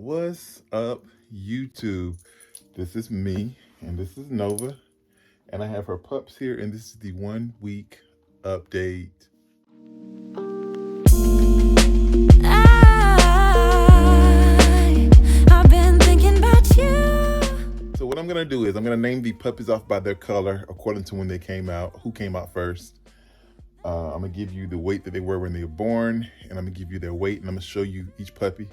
What's up, YouTube? This is me, and this is Nova, and I have her pups here, and this is the 1 week update. I've been thinking about you. So what I'm gonna do is I'm gonna name the puppies off by their color according to when they came out, who came out first. I'm gonna give you the weight that they were when they were born, and I'm gonna give you their weight, and I'm gonna show you each puppy.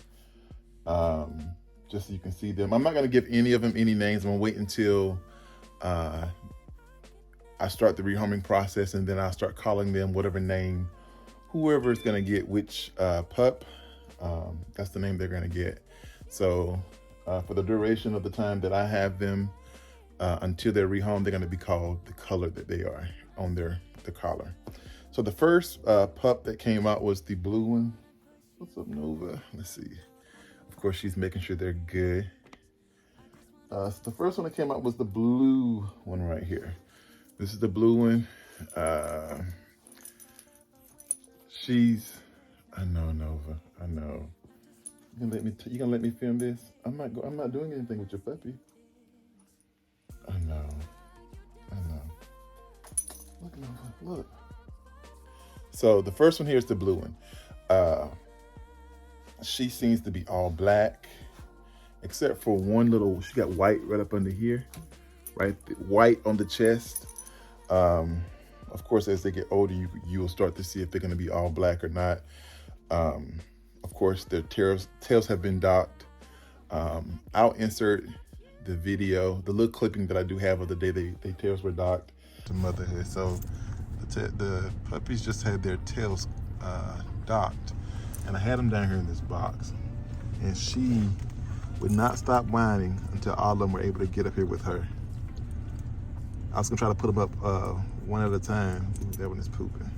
Just so you can see them. I'm not gonna give any of them any names. I'm gonna wait until I start the rehoming process, and then I'll start calling them whatever name, whoever is gonna get which pup, that's the name they're gonna get. So for the duration of the time that I have them, until they're rehomed, they're gonna be called the color that they are on the collar. So the first pup that came out was the blue one. What's up, Nova? Let's see. Of course, she's making sure they're good. So the first one that came out was the blue one right here. This is the blue one. I know, Nova, I know. You gonna let me film this? I'm not doing anything with your puppy. I know. Look, Nova, look. So the first one here is the blue one. She seems to be all black, except for one little, she got white right up under here, right? White on the chest. Of course, as they get older, you will start to see if they're gonna be all black or not. Of course, their tails have been docked. I'll insert the video, the little clipping that I do have of the day their tails were docked to motherhood. So the puppies just had their tails docked. And I had them down here in this box, and she would not stop whining until all of them were able to get up here with her. I was gonna try to put them up one at a time. Ooh, that one is pooping.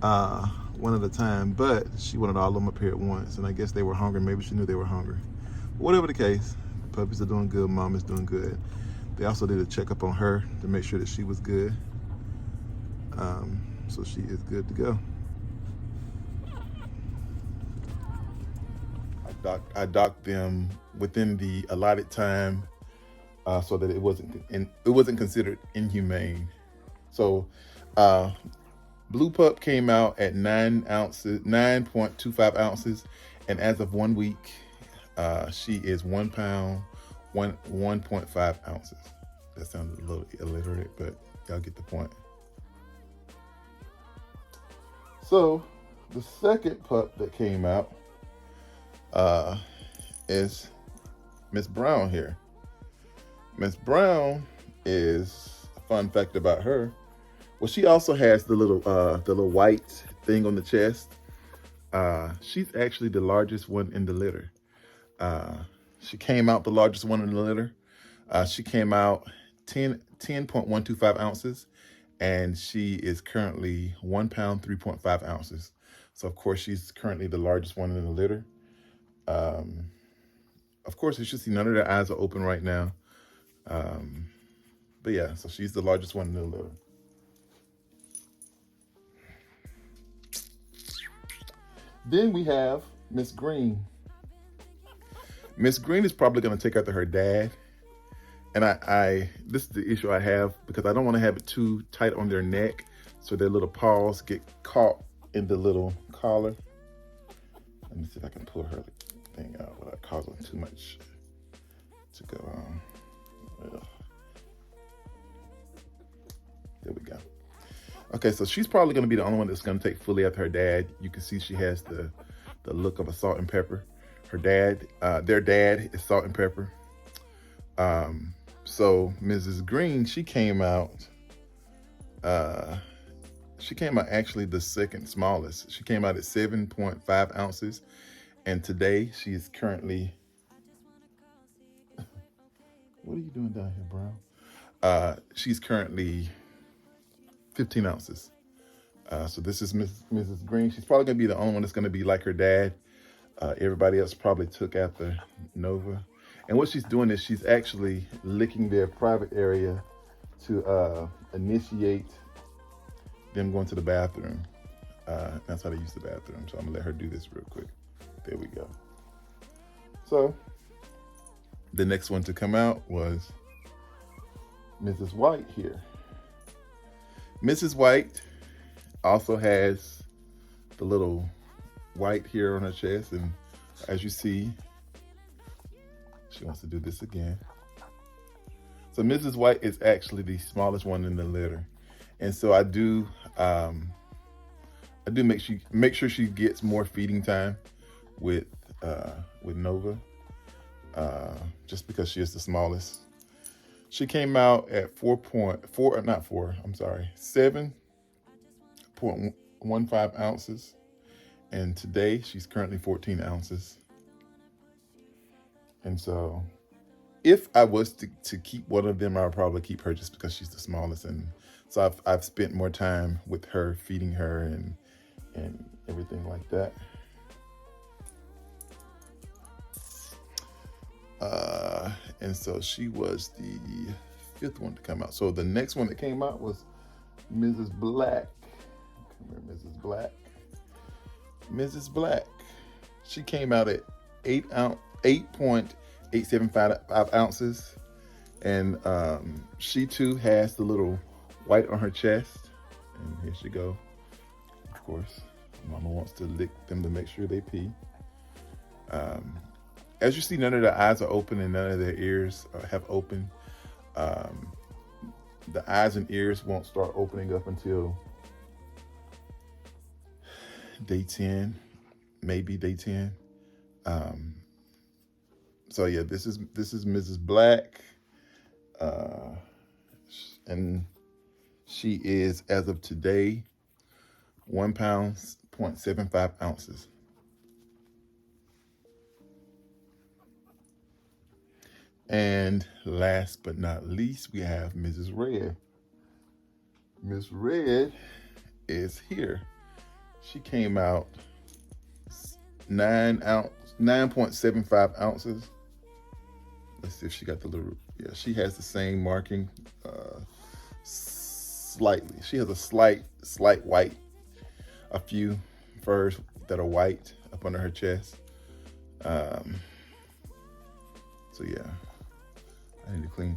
One at a time, but she wanted all of them up here at once, and I guess they were hungry. Maybe she knew they were hungry. But whatever the case, the puppies are doing good. Mom is doing good. They also did a checkup on her to make sure that she was good. So she is good to go. I docked them within the allotted time, so that it wasn't considered inhumane. So blue pup came out at 9.25 ounces, and as of 1 week, she is 1 pound, 1.5 ounces. That sounded a little illiterate, but y'all get the point. So the second pup that came out is Miss Brown here. Miss Brown is a fun fact about her. Well, she also has the little white thing on the chest. She's actually the largest one in the litter. She came out the largest one in the litter. She came out 10.125 ounces, and she is currently 1 pound, 3.5 ounces. So of course, she's currently the largest one in the litter. Of course, you should see none of their eyes are open right now. But yeah, so she's the largest one in the litter. Then we have Miss Green. Miss Green is probably gonna take after her dad. And this is the issue I have, because I don't wanna have it too tight on their neck so their little paws get caught in the little collar. Let me see if I can pull her thing out without causing too much to go on. There we go. Okay, so she's probably gonna be the only one that's gonna take fully after her dad. You can see she has the look of a salt and pepper. Her dad, their dad is salt and pepper. So Mrs. Green, she came out actually the second smallest. She came out at 7.5 ounces. And today she is currently, what are you doing down here, Brown? She's currently 15 ounces. So this is Mrs. Green. She's probably gonna be the only one that's gonna be like her dad. Everybody else probably took after Nova. And what she's doing is she's actually licking their private area to initiate them going to the bathroom. That's how they use the bathroom. So I'm gonna let her do this real quick. There we go. So the next one to come out was Mrs. White here. Mrs. White also has the little white here on her chest, and as you see, she wants to do this again. So Mrs. White is actually the smallest one in the litter, and so I do make sure she gets more feeding time with Novah, just because she is the smallest. She came out at 7.15 ounces, and today she's currently 14 ounces. And so if I was to keep one of them, I would probably keep her just because she's the smallest. And so I've spent more time with her, feeding her and everything like that. And so she was the 5th one to come out. So the next one that came out was Mrs. Black. Come here, Mrs. Black. Mrs. Black. She came out at 8.875 ounces. And she too has the little white on her chest. And here she go. Of course, Mama wants to lick them to make sure they pee. As you see, none of their eyes are open and none of their ears have opened. The eyes and ears won't start opening up until day 10, maybe day 10. So yeah, this is Mrs. Black, and she is, as of today, 1 pound, 0.75 ounces. And last but not least, we have Mrs. Red. Miss Red is here. She came out 9.75 ounces. Let's see if she got the little, yeah, she has the same marking, slightly. She has a slight white, a few furs that are white up under her chest. So yeah, I need to clean.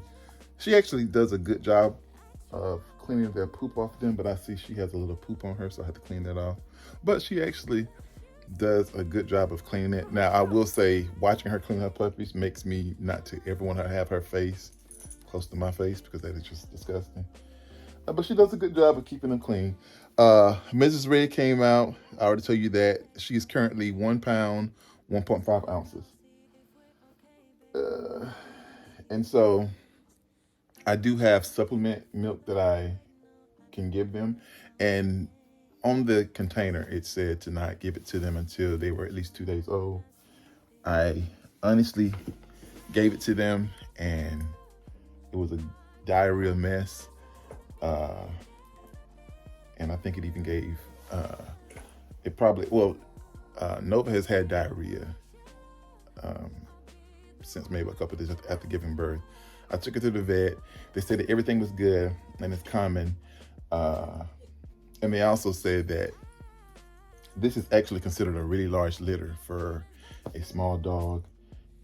She actually does a good job of cleaning their poop off them, but I see she has a little poop on her, so I have to clean that off. But she actually does a good job of cleaning it. Now, I will say, watching her clean her puppies makes me not to ever want to have her face close to my face, because that is just disgusting. But she does a good job of keeping them clean. Mrs. Red came out. I already told you that. She is currently 1 pound, 1.5 ounces. And so I do have supplement milk that I can give them. And on the container, it said to not give it to them until they were at least 2 days old. I honestly gave it to them, and it was a diarrhea mess. And I think it even gave, Novah has had diarrhea since maybe a couple of days after giving birth. I took her to the vet. They said that everything was good and it's common. And they also said that this is actually considered a really large litter for a small dog,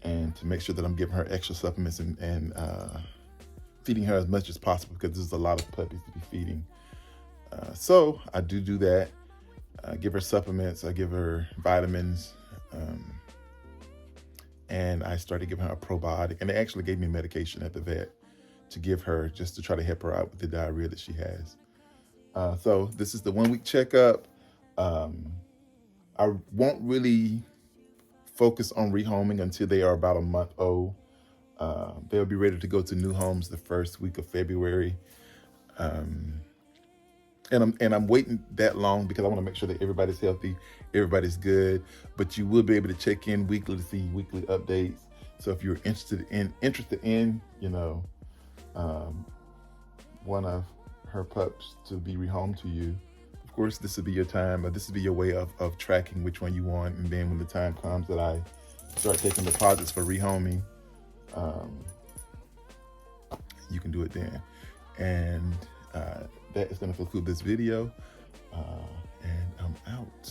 and to make sure that I'm giving her extra supplements and feeding her as much as possible, because there's a lot of puppies to be feeding. So I do that. I give her supplements, I give her vitamins, and I started giving her a probiotic. And they actually gave me medication at the vet to give her, just to try to help her out with the diarrhea that she has. So this is the 1 week checkup. I won't really focus on rehoming until they are about a month old. They'll be ready to go to new homes the first week of February. And I'm waiting that long because I want to make sure that everybody's healthy, everybody's good. But you will be able to check in weekly to see weekly updates. So if you're interested in, one of her pups to be rehomed to you, of course, this would be your time. This would be your way of tracking which one you want. And then when the time comes that I start taking deposits for rehoming, you can do it then. And that is going to conclude this video. And I'm out.